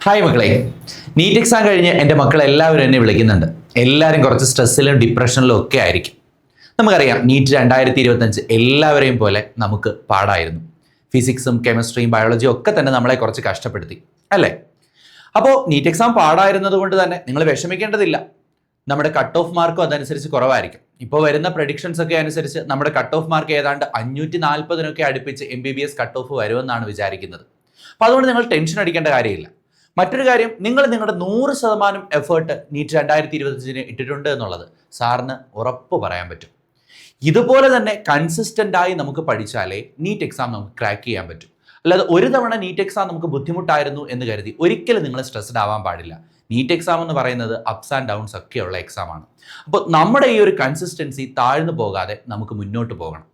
Hi മക്കളെ, NEET exam കഴിഞ്ഞ് എൻ്റെ മക്കളെല്ലാവരും എന്നെ വിളിക്കുന്നുണ്ട്. എല്ലാവരും കുറച്ച് സ്ട്രെസ്സിലും ഡിപ്രഷനിലും ഒക്കെ ആയിരിക്കും. നമുക്കറിയാം, നീറ്റ് 2025 എല്ലാവരെയും പോലെ നമുക്ക് പാടായിരുന്നു. ഫിസിക്സും കെമിസ്ട്രിയും ബയോളജിയും ഒക്കെ തന്നെ നമ്മളെ കുറച്ച് കഷ്ടപ്പെടുത്തി, അല്ലേ? അപ്പോൾ നീറ്റ് എക്സാം പാടായിരുന്നത് കൊണ്ട് തന്നെ നിങ്ങൾ വിഷമിക്കേണ്ടതില്ല. നമ്മുടെ കട്ട് ഓഫ് മാർക്കും അതനുസരിച്ച് കുറവായിരിക്കും. ഇപ്പോൾ വരുന്ന പ്രഡിക്ഷൻസ് ഒക്കെ അനുസരിച്ച് നമ്മുടെ കട്ട് ഓഫ് മാർക്ക് ഏതാണ്ട് 540 അടുപ്പിച്ച് MBBS കട്ട് ഓഫ് വരുമെന്നാണ് വിചാരിക്കുന്നത്. അപ്പോൾ അതുകൊണ്ട് നിങ്ങൾ ടെൻഷൻ അടിക്കേണ്ട കാര്യമില്ല. മറ്റൊരു കാര്യം, നിങ്ങൾ നിങ്ങളുടെ 100% എഫേർട്ട് നീറ്റ് 2025 ഇട്ടിട്ടുണ്ട് എന്നുള്ളത് സാറിന് ഉറപ്പ് പറയാൻ പറ്റും. ഇതുപോലെ തന്നെ കൺസിസ്റ്റൻ്റ് ആയി നമുക്ക് പഠിച്ചാലേ നീറ്റ് എക്സാം നമുക്ക് ക്രാക്ക് ചെയ്യാൻ പറ്റും. അല്ലാതെ ഒരു തവണ നീറ്റ് എക്സാം നമുക്ക് ബുദ്ധിമുട്ടായിരുന്നു എന്ന് കരുതി ഒരിക്കലും നിങ്ങൾ സ്ട്രെസ്ഡ് ആവാൻ പാടില്ല. നീറ്റ് എക്സാം എന്ന് പറയുന്നത് അപ്സ് ആൻഡ് ഡൗൺസ് ഒക്കെയുള്ള എക്സാമാണ്. അപ്പോൾ നമ്മുടെ ഈ ഒരു കൺസിസ്റ്റൻസി താഴ്ന്നു പോകാതെ നമുക്ക് മുന്നോട്ട് പോകണം.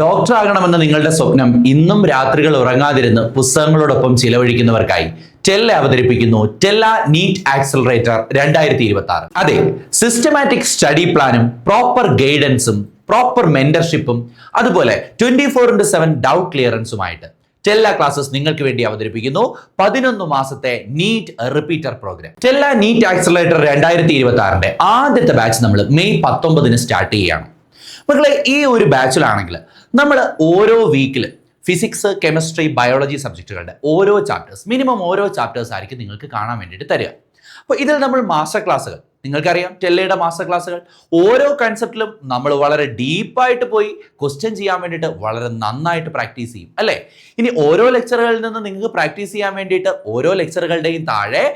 ഡോക്ടർ ആകണമെന്ന നിങ്ങളുടെ സ്വപ്നം ഇന്നും രാത്രികൾ ഉറങ്ങാതിരുന്ന് പുസ്തകങ്ങളോടൊപ്പം ചിലവഴിക്കുന്നവർക്കായി ടെല്ല അവതരിപ്പിക്കുന്നു ടെല്ല നീറ്റ് ആക്സിലറേറ്റർ 2026. അതെ, സിസ്റ്റമാറ്റിക് സ്റ്റഡി പ്ലാനും പ്രോപ്പർ ഗൈഡൻസും പ്രോപ്പർ മെന്റർഷിപ്പും അതുപോലെ 24/7 ഡൗട്ട് ക്ലിയറൻസുമായിട്ട് ടെല്ല ക്ലാസ്സസ് നിങ്ങൾക്ക് വേണ്ടി അവതരിപ്പിക്കുന്നു 11 മാസത്തെ NEET repeater programme. Tella NEET accelerator 2026 ആദ്യത്തെ ബാച്ച് നമ്മൾ മെയ് 19 സ്റ്റാർട്ട് ചെയ്യുകയാണ്. മക്കളെ, ഈ ഒരു ബാച്ചിലാണെങ്കിൽ നമ്മൾ ഓരോ വീക്കിൽ ഫിസിക്സ്, കെമിസ്ട്രി, ബയോളജി സബ്ജക്റ്റുകളുടെ ഓരോ ചാപ്റ്റേഴ്സ്, മിനിമം ഓരോ ചാപ്റ്റേഴ്സ് ആയിരിക്കും നിങ്ങൾക്ക് കാണാൻ വേണ്ടിയിട്ട് തരിക. അപ്പോൾ ഇതിൽ നമ്മൾ മാസ്റ്റർ ക്ലാസ്സുകൾ, നിങ്ങൾക്കറിയാം ടെല്ലയുടെ മാസ്റ്റർ ക്ലാസ്സുകൾ, ഓരോ കൺസെപ്റ്റിലും നമ്മൾ വളരെ ഡീപ്പായിട്ട് പോയി ക്വസ്റ്റ്യൻ ചെയ്യാൻ വേണ്ടിയിട്ട് വളരെ നന്നായിട്ട് പ്രാക്ടീസ് ചെയ്യും, അല്ലേ? ഇനി ഓരോ ലെക്ചറുകളിൽ നിന്ന് നിങ്ങൾക്ക് പ്രാക്ടീസ് ചെയ്യാൻ വേണ്ടിയിട്ട് ഓരോ ലെക്ചറുകളുടെയും താഴെ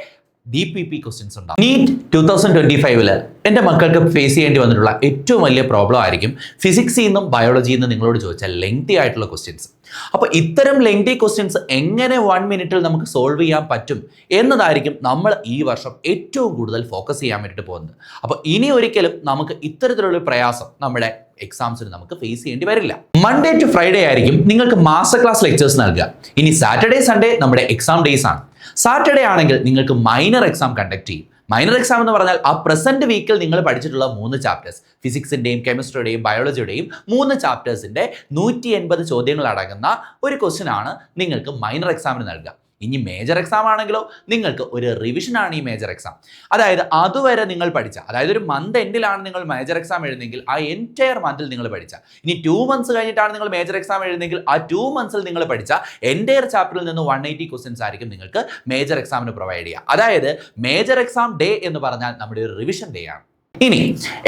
DPP ക്വസ്റ്റ്യൻസ് ഉണ്ടാവും. നീറ്റ് 2025 എൻ്റെ മക്കൾക്ക് ഫേസ് ചെയ്യേണ്ടി വന്നിട്ടുള്ള ഏറ്റവും വലിയ പ്രോബ്ലം ആയിരിക്കും ഫിസിക്സിൽ നിന്നും ബയോളജിയിൽ നിന്നും നിങ്ങളോട് ചോദിച്ചാൽ ലെങ്തി ആയിട്ടുള്ള ക്വസ്റ്റ്യൻസ്. അപ്പോൾ ഇത്തരം ലെങ്തി ക്വസ്റ്റ്യൻസ് എങ്ങനെ 1 മിനിറ്റിൽ നമുക്ക് സോൾവ് ചെയ്യാൻ പറ്റും എന്നതായിരിക്കും നമ്മൾ ഈ വർഷം ഏറ്റവും കൂടുതൽ ഫോക്കസ് ചെയ്യാൻ വേണ്ടിയിട്ട് പോകുന്നത്. അപ്പോൾ ഇനി ഒരിക്കലും നമുക്ക് ഇത്തരത്തിലുള്ള പ്രയാസം നമ്മുടെ എക്സാംസിന് നമുക്ക് ഫേസ് ചെയ്യേണ്ടി വരില്ല. മൺഡേ ടു ഫ്രൈഡേ ആയിരിക്കും നിങ്ങൾക്ക് മാസ്റ്റർ ക്ലാസ് ലെക്ചേഴ്സ് നൽകുക. ഇനി സാറ്റർഡേ, സൺഡേ നമ്മുടെ എക്സാം ഡേയ്സ് ആണ്. സാറ്റർഡേ ആണെങ്കിൽ നിങ്ങൾക്ക് മൈനർ എക്സാം കണ്ടക്ട് ചെയ്യും. മൈനർ എക്സാം എന്ന് പറഞ്ഞാൽ ആ പ്രസന്റ് വീക്കിൽ നിങ്ങൾ പഠിച്ചിട്ടുള്ള 3 ചാപ്റ്റേഴ്സ്, ഫിസിക്സിൻ്റെയും കെമിസ്ട്രിയുടെയും ബയോളജിയുടെയും 3 ചാപ്റ്റേഴ്സിൻ്റെ 180 ചോദ്യങ്ങൾ അടങ്ങുന്ന ഒരു ക്വസ്റ്റ്യൻ ആണ് നിങ്ങൾക്ക് മൈനർ എക്സാമിന് നൽകുക. ഇനി മേജർ എക്സാം ആണെങ്കിലോ നിങ്ങൾക്ക് ഒരു റിവിഷനാണ് ഈ മേജർ എക്സാം. അതായത് അതുവരെ നിങ്ങൾ പഠിച്ച, അതായത് ഒരു മന്ത് എൻഡിലാണ് നിങ്ങൾ മേജർ എക്സാം എഴുതുന്നെങ്കിൽ ആ എൻറ്റയർ മന്തിൽ നിങ്ങൾ പഠിച്ച, ഇനി 2 മന്ത്സ് കഴിഞ്ഞിട്ടാണ് നിങ്ങൾ മേജർ എക്സാം എഴുതുന്നെങ്കിൽ ആ 2 മന്ത്സിൽ നിങ്ങൾ പഠിച്ച എൻറ്റയർ ചാപ്റ്ററിൽ നിന്ന് 180 ക്വസ്റ്റ്യൻസ് ആയിരിക്കും നിങ്ങൾക്ക് മേജർ എക്സാമിന് പ്രൊവൈഡ് ചെയ്യുക. അതായത് മേജർ എക്സാം ഡേ എന്ന് പറഞ്ഞാൽ നമ്മുടെ ഒരു റിവിഷൻ ഡേ ആണ്. ഇനി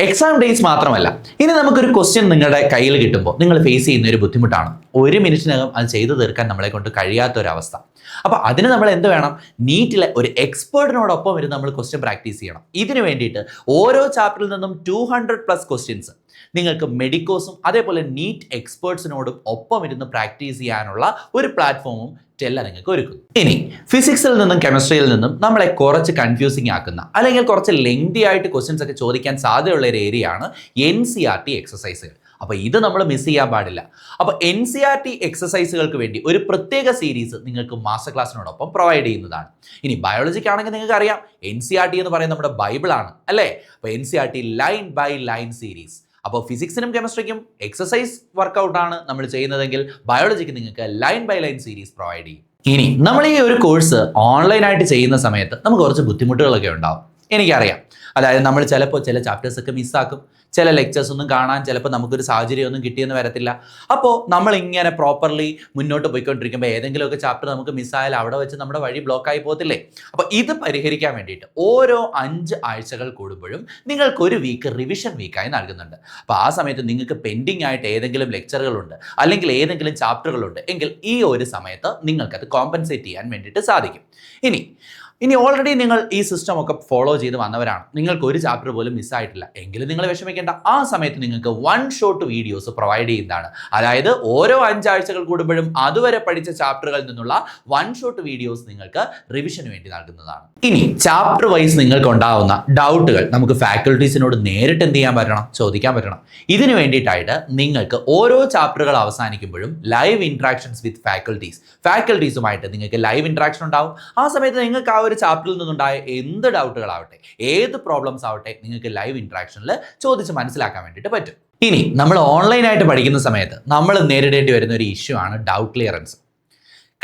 എക്സാം ഡേയ്സ് മാത്രമല്ല, ഇനി നമുക്കൊരു ക്വസ്റ്റ്യൻ നിങ്ങളുടെ കയ്യിൽ കിട്ടുമ്പോൾ നിങ്ങൾ ഫേസ് ചെയ്യുന്ന ഒരു ബുദ്ധിമുട്ടാണ് 1 മിനിറ്റിനകം അത് ചെയ്തു തീർക്കാൻ നമ്മളെ കൊണ്ട് കഴിയാത്തൊരവസ്ഥ. അപ്പോൾ അതിന് നമ്മൾ എന്ത് വേണം? നീറ്റിലെ ഒരു എക്സ്പേർട്ടിനോടൊപ്പം ഇരുന്ന് നമ്മൾ ക്വസ്റ്റ്യൻ പ്രാക്ടീസ് ചെയ്യണം. ഇതിന് വേണ്ടിയിട്ട് ഓരോ ചാപ്റ്ററിൽ നിന്നും 200+ ക്വസ്റ്റ്യൻസ് നിങ്ങൾക്ക് മെഡിക്കോസും അതേപോലെ നീറ്റ് എക്സ്പേർട്സിനോടും ഒപ്പം ഇരുന്ന് പ്രാക്ടീസ് ചെയ്യാനുള്ള ഒരു പ്ലാറ്റ്ഫോമും ടെല്ല നിങ്ങൾക്ക് ഒരുക്കുന്നു. ഇനി ഫിസിക്സിൽ നിന്നും കെമിസ്ട്രിയിൽ നിന്നും നമ്മളെ കുറച്ച് കൺഫ്യൂസിങ് ആക്കുന്ന അല്ലെങ്കിൽ കുറച്ച് ലെങ്തി ആയിട്ട് ക്വസ്റ്റ്യൻസ് ഒക്കെ ചോദിക്കാൻ സാധ്യതയുള്ള ഒരു ഏരിയയാണ് NCERT എക്സസൈസുകൾ. അപ്പോൾ ഇത് നമ്മൾ മിസ് ചെയ്യാൻ പാടില്ല. അപ്പോൾ NCERT എക്സസൈസുകൾക്ക് വേണ്ടി ഒരു പ്രത്യേക സീരീസ് നിങ്ങൾക്ക് മാസ്റ്റർ ക്ലാസ്സിനോടൊപ്പം പ്രൊവൈഡ് ചെയ്യുന്നതാണ്. ഇനി ബയോളജിക്കാണെങ്കിൽ നിങ്ങൾക്ക് അറിയാം, NCERT എന്ന് പറയുന്നത് നമ്മുടെ ബൈബിളാണ്, അല്ലേ? അപ്പോൾ NCERT line by line series. അപ്പോൾ ഫിസിക്സിനും കെമിസ്ട്രിക്കും എക്സസൈസ് വർക്കൗട്ടാണ് നമ്മൾ ചെയ്യുന്നതെങ്കിൽ ബയോളജിക്ക് നിങ്ങൾക്ക് line by line series provide ചെയ്യും. ഇനി നമ്മൾ ഈ ഒരു കോഴ്സ് ഓൺലൈനായിട്ട് ചെയ്യുന്ന സമയത്ത് നമുക്ക് കുറച്ച് ബുദ്ധിമുട്ടുകളൊക്കെ ഉണ്ടാവും, എനിക്കറിയാം. അതായത് നമ്മൾ ചിലപ്പോൾ ചില ചാപ്റ്റേഴ്സൊക്കെ മിസ്സാക്കും, ചില ലെക്ചേഴ്സ് ഒന്നും കാണാൻ ചിലപ്പോൾ നമുക്കൊരു സാഹചര്യമൊന്നും കിട്ടിയെന്ന് വരത്തില്ല. അപ്പോൾ നമ്മളിങ്ങനെ പ്രോപ്പർലി മുന്നോട്ട് പോയിക്കൊണ്ടിരിക്കുമ്പോൾ ഏതെങ്കിലുമൊക്കെ ചാപ്റ്റർ നമുക്ക് മിസ്സായാൽ അവിടെ വെച്ച് നമ്മുടെ വഴി ബ്ലോക്കായി പോകത്തില്ലേ? അപ്പോൾ ഇത് പരിഹരിക്കാൻ വേണ്ടിയിട്ട് ഓരോ 5 ആഴ്ചകൾ കൂടുമ്പോഴും നിങ്ങൾക്കൊരു വീക്ക് റിവിഷൻ വീക്കായി നൽകുന്നുണ്ട്. അപ്പോൾ ആ സമയത്ത് നിങ്ങൾക്ക് പെൻഡിങ് ആയിട്ട് ഏതെങ്കിലും ലെക്ചറുകളുണ്ട് അല്ലെങ്കിൽ ഏതെങ്കിലും ചാപ്റ്ററുകളുണ്ട് എങ്കിൽ ഈ ഒരു സമയത്ത് നിങ്ങൾക്കത് കോമ്പൻസേറ്റ് ചെയ്യാൻ വേണ്ടിയിട്ട് സാധിക്കും. ഇനി ഓൾറെഡി നിങ്ങൾ ഈ സിസ്റ്റം ഒക്കെ ഫോളോ ചെയ്ത് വന്നവരാണ്, നിങ്ങൾക്ക് ഒരു ചാപ്റ്റർ പോലും മിസ്സായിട്ടില്ല എങ്കിലും നിങ്ങൾ വിഷമിക്കേണ്ട. ആ സമയത്ത് നിങ്ങൾക്ക് 1 ഷോട്ട് വീഡിയോസ് പ്രൊവൈഡ് ചെയ്യുന്നതാണ്. അതായത് ഓരോ 5 ആഴ്ചകൾ കൂടുമ്പോഴും അതുവരെ പഠിച്ച ചാപ്റ്ററുകളിൽ നിന്നുള്ള 1 ഷോട്ട് വീഡിയോസ് നിങ്ങൾക്ക് റിവിഷന് വേണ്ടി നൽകുന്നതാണ്. ഇനി ചാപ്റ്റർ വൈസ് നിങ്ങൾക്ക് ഉണ്ടാവുന്ന ഡൗട്ടുകൾ നമുക്ക് ഫാക്കൽറ്റീസിനോട് നേരിട്ട് എന്ത് ചെയ്യാൻ പറ്റണം? ചോദിക്കാൻ പറ്റണം. ഇതിന് വേണ്ടിയിട്ടായിട്ട് നിങ്ങൾക്ക് ഓരോ ചാപ്റ്ററുകൾ അവസാനിക്കുമ്പോഴും ലൈവ് ഇൻട്രാക്ഷൻസ് വിത്ത് ഫാക്കൽറ്റീസുമായിട്ട് നിങ്ങൾക്ക് ലൈവ് ഇൻട്രാക്ഷൻ ഉണ്ടാവും. ആ സമയത്ത് നിങ്ങൾക്ക് ആ ഒരു ചാപ്റ്ററിൽ നിന്നുണ്ടായ എന്ത് ഡൗട്ടുകളാവട്ടെ, ഏത് പ്രോബ്ലംസ് ആവട്ടെ, നിങ്ങൾക്ക് ലൈവ് ഇൻട്രാക്ഷനിൽ ചോദിച്ച് മനസ്സിലാക്കാൻ വേണ്ടിയിട്ട് പറ്റും. ഇനി നമ്മൾ ഓൺലൈനായിട്ട് പഠിക്കുന്ന സമയത്ത് നമ്മൾ നേരിടേണ്ടി വരുന്ന ഒരു ഇഷ്യൂ ആണ് ഡൗട്ട് ക്ലിയറൻസ്.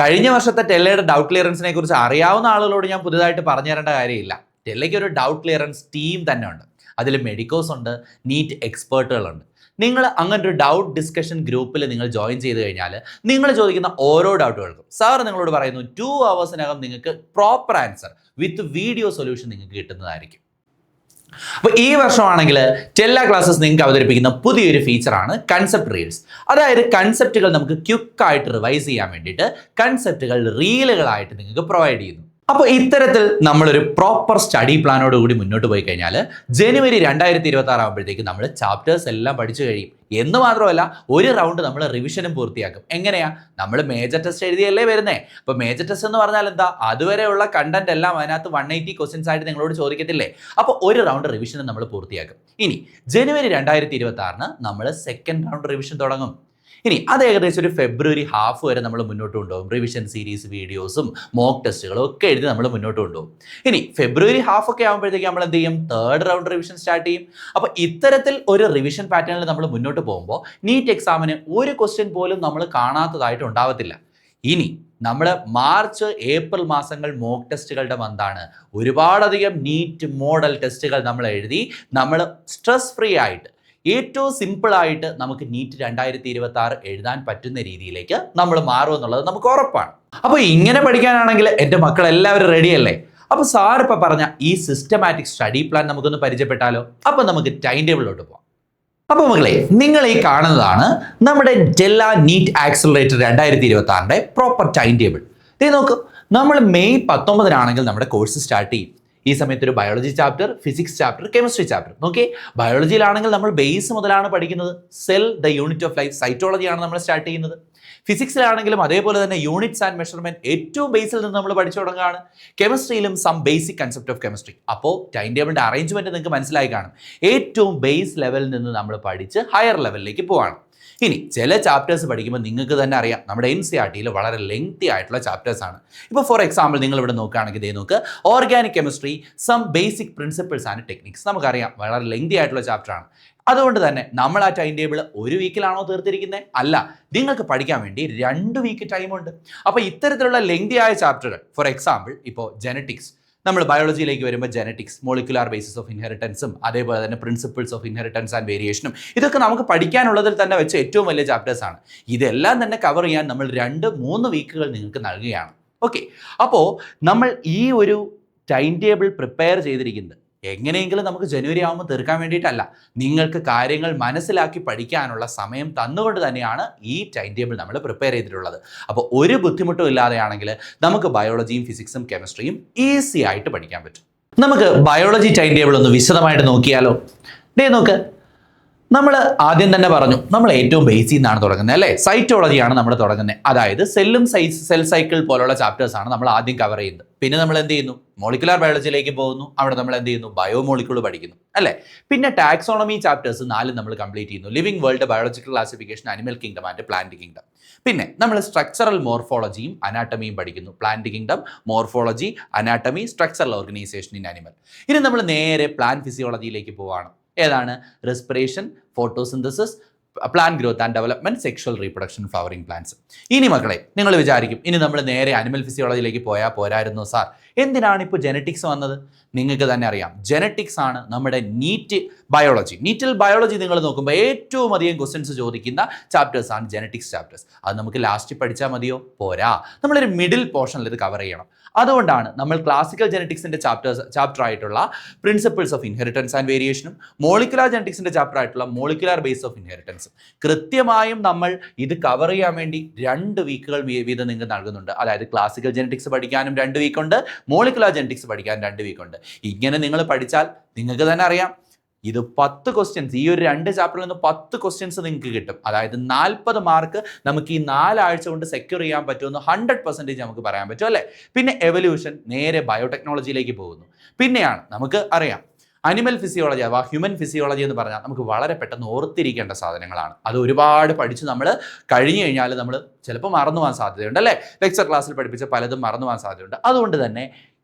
കഴിഞ്ഞ വർഷത്തെ ടെല്ലയുടെ ഡൗട്ട് ക്ലിയറൻസിനെ കുറിച്ച് അറിയാവുന്ന ആളുകളോട് ഞാൻ പുതുതായിട്ട് പറഞ്ഞു തരേണ്ട കാര്യമില്ല. ടെല്ലയ്ക്ക് ഒരു ഡൗട്ട് ക്ലിയറൻസ് ടീം തന്നെ ഉണ്ട്. അതിൽ മെഡിക്കോസ് ഉണ്ട്, നീറ്റ് എക്സ്പേർട്ടുകളുണ്ട്. നിങ്ങൾ അങ്ങനെ ഒരു ഡൗട്ട് ഡിസ്കഷൻ ഗ്രൂപ്പിൽ നിങ്ങൾ ജോയിൻ ചെയ്ത് കഴിഞ്ഞാൽ നിങ്ങൾ ചോദിക്കുന്ന ഓരോ ഡൗട്ടുകൾക്കും സാർ നിങ്ങളോട് പറയുന്നു 2 hours നിങ്ങൾക്ക് proper answer with video solution നിങ്ങൾക്ക് കിട്ടുന്നതായിരിക്കും. അപ്പോൾ ഈ വർഷമാണെങ്കിൽ ടെല്ല ക്ലാസ്സസ് നിങ്ങൾക്ക് അവതരിപ്പിക്കുന്ന പുതിയൊരു ഫീച്ചറാണ് കൺസെപ്റ്റ് റീൽസ്. അതായത് കൺസെപ്റ്റുകൾ നമുക്ക് ക്വിക്കായിട്ട് റിവൈസ് ചെയ്യാൻ വേണ്ടിയിട്ട് കൺസെപ്റ്റുകൾ റീലുകളായിട്ട് നിങ്ങൾക്ക് പ്രൊവൈഡ് ചെയ്യുന്നു. അപ്പോൾ ഇത്തരത്തിൽ നമ്മളൊരു പ്രോപ്പർ സ്റ്റഡി പ്ലാനോട് കൂടി മുന്നോട്ട് പോയി കഴിഞ്ഞാൽ ജനുവരി 2026 ആകുമ്പോഴത്തേക്ക് നമ്മൾ ചാപ്റ്റേഴ്സ് എല്ലാം പഠിച്ചു കഴിയും. എന്ന് മാത്രമല്ല ഒരു റൗണ്ട് നമ്മൾ റിവിഷനും പൂർത്തിയാക്കും. എങ്ങനെയാ? നമ്മൾ മേജർ ടെസ്റ്റ് എഴുതിയല്ലേ വരുന്നേ. അപ്പോൾ മേജർ ടെസ്റ്റ് എന്ന് പറഞ്ഞാൽ എന്താ? അതുവരെയുള്ള കണ്ടന്റ് എല്ലാം അതിനകത്ത് 180 ക്വസ്റ്റ്യൻസ് ആയിട്ട് നിങ്ങളോട് ചോദിക്കത്തില്ലേ? അപ്പോൾ ഒരു റൗണ്ട് റിവിഷനും നമ്മൾ പൂർത്തിയാക്കും. ഇനി ജനുവരി 2026 നമ്മൾ സെക്കൻഡ് റൗണ്ട് റിവിഷൻ തുടങ്ങും. ഇനി അത് ഏകദേശം ഒരു ഫെബ്രുവരി ഹാഫ് വരെ നമ്മൾ മുന്നോട്ട് കൊണ്ടുപോകും. റിവിഷൻ സീരീസ് വീഡിയോസും മോക്ക് ടെസ്റ്റുകളും ഒക്കെ എഴുതി നമ്മൾ മുന്നോട്ട് കൊണ്ടുപോകും. ഇനി ഫെബ്രുവരി ഹാഫ് ഒക്കെ ആകുമ്പോഴത്തേക്ക് നമ്മൾ എന്ത് ചെയ്യും? തേർഡ് റൗണ്ട് റിവിഷൻ സ്റ്റാർട്ട് ചെയ്യും. അപ്പോൾ ഇത്തരത്തിൽ ഒരു റിവിഷൻ പാറ്റേണിൽ നമ്മൾ മുന്നോട്ട് പോകുമ്പോൾ നീറ്റ് എക്സാമിന് ഒരു ക്വസ്റ്റ്യൻ പോലും നമ്മൾ കാണാത്തതായിട്ട് ഉണ്ടാവത്തില്ല. ഇനി നമ്മൾ മാർച്ച് ഏപ്രിൽ മാസങ്ങൾ മോക്ക് ടെസ്റ്റുകളുടെ മന്താണ്. ഒരുപാടധികം നീറ്റ് മോഡൽ ടെസ്റ്റുകൾ നമ്മൾ എഴുതി നമ്മൾ സ്ട്രെസ് ഫ്രീ ആയിട്ട് ഏറ്റവും സിമ്പിളായിട്ട് നമുക്ക് നീറ്റ് 2026 എഴുതാൻ പറ്റുന്ന രീതിയിലേക്ക് നമ്മൾ മാറുമെന്നുള്ളത് നമുക്ക് ഉറപ്പാണ്. അപ്പോൾ ഇങ്ങനെ പഠിക്കാനാണെങ്കിൽ എൻ്റെ മക്കൾ എല്ലാവരും റെഡിയല്ലേ? അപ്പോൾ സാർ ഇപ്പോൾ പറഞ്ഞ ഈ സിസ്റ്റമാറ്റിക് സ്റ്റഡി പ്ലാൻ നമുക്കൊന്ന് പരിചയപ്പെട്ടാലോ? അപ്പോൾ നമുക്ക് ടൈം ടേബിളിലോട്ട് പോകാം. അപ്പോൾ മക്കളെ, നിങ്ങൾ ഈ കാണുന്നതാണ് നമ്മുടെ Tella NEET accelerator 2026 proper time table. ഇത് നോക്കൂ, നമ്മൾ മെയ് 19 നമ്മുടെ കോഴ്സ് സ്റ്റാർട്ട് ചെയ്യും. ഈ സമയത്ത് ഒരു biology chapter, physics chapter, chemistry chapter. Okay, ബയോളജിയിലാണെങ്കിൽ നമ്മൾ ബേസ് മുതലാണ് പഠിക്കുന്നത്. Cell the unit of life, സൈറ്റോളജിയാണ് നമ്മൾ സ്റ്റാർട്ട് ചെയ്യുന്നത്. ഫിസിക്സിലാണെങ്കിലും അതേപോലെ തന്നെ യൂണിറ്റ്സ് ആൻഡ് മെഷർമെന്റ് ഏറ്റവും ബേസിൽ നിന്ന് നമ്മൾ പഠിച്ചു തുടങ്ങുകയാണ്. കെമിസ്ട്രിയിലും some basic concept of chemistry. അപ്പോൾ ടൈം ടേബിളിന്റെ അറേഞ്ച്മെന്റ് നിങ്ങൾക്ക് മനസ്സിലായി കാണും. ഏറ്റവും ബേസ് ലെവലിൽ നിന്ന് നമ്മൾ പഠിച്ച് ഹയർ ലെവലിലേക്ക് പോവാണ്. ഇനി ചില ചാപ്റ്റേഴ്സ് പഠിക്കുമ്പോൾ നിങ്ങൾക്ക് തന്നെ അറിയാം, നമ്മുടെ NCERT വളരെ ലെങ്തി ആയിട്ടുള്ള ചാപ്റ്റേഴ്സ് ആണ്. ഇപ്പോൾ ഫോർ എക്സാമ്പിൾ നിങ്ങൾ ഇവിടെ നോക്കുകയാണെങ്കിൽ ഇതേ നോക്ക്, organic chemistry some basic principles and techniques. നമുക്കറിയാം വളരെ ലെങ്തി ആയിട്ടുള്ള ചാപ്റ്റർ ആണ്. അതുകൊണ്ട് തന്നെ നമ്മൾ ആ ടൈം ടേബിൾ ഒരു വീക്കിലാണോ തീർത്തിരിക്കുന്നത്? അല്ല, നിങ്ങൾക്ക് പഠിക്കാൻ വേണ്ടി 2 വീക്ക് ടൈമുണ്ട്. അപ്പോൾ ഇത്തരത്തിലുള്ള ലെങ്തി ആയ ചാപ്റ്ററുകൾ, ഫോർ എക്സാമ്പിൾ ഇപ്പോൾ ജെനറ്റിക്സ്, നമ്മൾ ബയോളജിയിലേക്ക് വരുമ്പോൾ ജെനറ്റിക്സ്, മോളിക്കുലാർ ബേസിസ് ഓഫ് ഇൻഹെറിറ്റൻസും അതേപോലെ തന്നെ പ്രിൻസിപ്പിൾസ് ഓഫ് ഇൻഹെറിറ്റൻസ് ആൻഡ് വേരിയേഷനും, ഇതൊക്കെ നമുക്ക് പഠിക്കാനുള്ളതിൽ തന്നെ വെച്ച് ഏറ്റവും വലിയ ചാപ്റ്റേഴ്സ് ആണ്. ഇതെല്ലാം തന്നെ കവർ ചെയ്യാൻ നമ്മൾ 2-3 വീക്കുകൾ നിങ്ങൾക്ക് നൽകുകയാണ്. ഓക്കെ, അപ്പോൾ നമ്മൾ ഈ ഒരു ടൈം ടേബിൾ പ്രിപ്പയർ ചെയ്തിരിക്കുന്നത് എങ്ങനെയെങ്കിലും നമുക്ക് ജനുവരി ആകുമ്പോൾ തീർക്കാൻ വേണ്ടിയിട്ടല്ല, നിങ്ങൾക്ക് കാര്യങ്ങൾ മനസ്സിലാക്കി പഠിക്കാനുള്ള സമയം തന്നുകൊണ്ട് തന്നെയാണ് ഈ ടൈം ടേബിൾ നമ്മൾ പ്രിപ്പയർ ചെയ്തിട്ടുള്ളത്. അപ്പോൾ ഒരു ബുദ്ധിമുട്ടും ഇല്ലാതെയാണെങ്കിൽ നമുക്ക് ബയോളജിയും ഫിസിക്സും കെമിസ്ട്രിയും ഈസി ആയിട്ട് പഠിക്കാൻ പറ്റും. നമുക്ക് ബയോളജി ടൈം ടേബിൾ ഒന്ന് വിശദമായിട്ട് നോക്കിയാലോ? നോക്ക്, നമ്മൾ ആദ്യം തന്നെ പറഞ്ഞു നമ്മൾ ഏറ്റവും ബേസിൽ നിന്നാണ് തുടങ്ങുന്നത് അല്ലേ? സൈറ്റോളജിയാണ് നമ്മൾ തുടങ്ങുന്നത്. അതായത് സെൽ സൈക്കിൾ പോലുള്ള ചാപ്റ്റേഴ്സ് ആണ് നമ്മൾ ആദ്യം കവർ ചെയ്യുന്നത്. പിന്നെ നമ്മൾ എന്ത് ചെയ്യുന്നു? മോളിക്കുലാർ ബയോളജിയിലേക്ക് പോകുന്നു. അവിടെ നമ്മൾ എന്ത് ചെയ്യുന്നു? ബയോമോളിക്യൂൾ പഠിക്കുന്നു അല്ലേ? പിന്നെ ടാക്സോണമി ചാപ്റ്റേഴ്സ് 4 നമ്മൾ കംപ്ലീറ്റ് ചെയ്യുന്നു. Living world, biological classification, animal kingdom and plant kingdom. പിന്നെ നമ്മൾ സ്ട്രക്ചറൽ മോർഫോളജിയും അനാട്ടമിയും പഠിക്കുന്നു. Plant kingdom, morphology, anatomy, structural organisation in animal. ഇനി നമ്മൾ നേരെ പ്ലാന്റ് ഫിസിയോളജിയിലേക്ക് പോവാണ്. ഏതാണ്? Respiration, photosynthesis, plant growth and development, sexual reproduction, flowering plants. ഇനി മക്കളെ, നിങ്ങൾ വിചാരിക്കും ഇനി നമ്മൾ നേരെ അനിമൽ ഫിസിയോളജിയിലേക്ക് പോയാൽ പോരായിരുന്നു സാർ, എന്തിനാണ് ഇപ്പോൾ ജെനറ്റിക്സ് വന്നത്? നിങ്ങൾക്ക് തന്നെ അറിയാം, ജെനറ്റിക്സ് ആണ് നമ്മുടെ നീറ്റ് ബയോളജി. നീറ്റിൽ ബയോളജി നിങ്ങൾ നോക്കുമ്പോൾ ഏറ്റവും അധികം ക്വസ്റ്റ്യൻസ് ചോദിക്കുന്ന ചാപ്റ്റേഴ്സ് ആണ് ജെനറ്റിക്സ് ചാപ്റ്റേഴ്സ്. അത് നമുക്ക് ലാസ്റ്റ് പഠിച്ചാൽ മതിയോ? പോരാ, നമ്മളൊരു മിഡിൽ പോർഷനിൽ ഇത് കവർ ചെയ്യണം. അതുകൊണ്ടാണ് നമ്മൾ ക്ലാസിക്കൽ ജെനറ്റിക്സിന്റെ ചാപ്റ്റർ ആയിട്ടുള്ള പ്രിൻസിപ്പിൾസ് ഓഫ് ഇൻഹെറിറ്റൻസ് ആൻഡ് വേരിയേഷനും മോളിക്കുലാർ ജെനറ്റിക്സിന്റെ ചാപ്റ്റർ ആയിട്ടുള്ള മോളിക്കുലാർ ബേസ് ഓഫ് ഇൻഹെറിറ്റൻസും കൃത്യമായും നമ്മൾ ഇത് കവർ ചെയ്യാൻ വേണ്ടി 2 വീക്കുകൾ വീതം നിങ്ങൾക്ക് നൽകുന്നുണ്ട്. അതായത് ക്ലാസിക്കൽ ജെനറ്റിക്സ് പഠിക്കാനും 2 വീക്കുണ്ട്, മോളിക്കുലാർ ജെനറ്റിക്സ് പഠിക്കാൻ 2 വീക്കുണ്ട്. ഇങ്ങനെ നിങ്ങൾ പഠിച്ചാൽ നിങ്ങൾക്ക് തന്നെ അറിയാം, ഇത് 10 ക്വസ്റ്റ്യൻസ്, ഈ ഒരു 2 ചാപ്റ്ററിൽ നിന്ന് 10 ക്വസ്റ്റ്യൻസ് നിങ്ങൾക്ക് കിട്ടും. അതായത് 40 മാർക്ക് നമുക്ക് ഈ 4 ആഴ്ച കൊണ്ട് സെക്യൂർ ചെയ്യാൻ പറ്റുമെന്ന് 100% നമുക്ക് പറയാൻ പറ്റും അല്ലേ? പിന്നെ എവല്യൂഷൻ നേരെ ബയോടെക്നോളജിയിലേക്ക് പോകുന്നു. പിന്നെയാണ് നമുക്ക് അറിയാം അനിമൽ ഫിസിയോളജി അഥവാ ഹ്യൂമൻ ഫിസിയോളജി എന്ന് പറഞ്ഞാൽ നമുക്ക് വളരെ പെട്ടെന്ന് ഓർത്തിരിക്കേണ്ട സാധനങ്ങളാണ്. അത് ഒരുപാട് പഠിച്ച് നമ്മൾ കഴിഞ്ഞു കഴിഞ്ഞാൽ നമ്മൾ ചിലപ്പോൾ മറന്നു പോകാൻ സാധ്യതയുണ്ട് അല്ലേ? ലെക്ചർ ക്ലാസ്സിൽ പഠിപ്പിച്ച പലതും മറന്നു പോകാൻ സാധ്യതയുണ്ട്. അതുകൊണ്ട് തന്നെ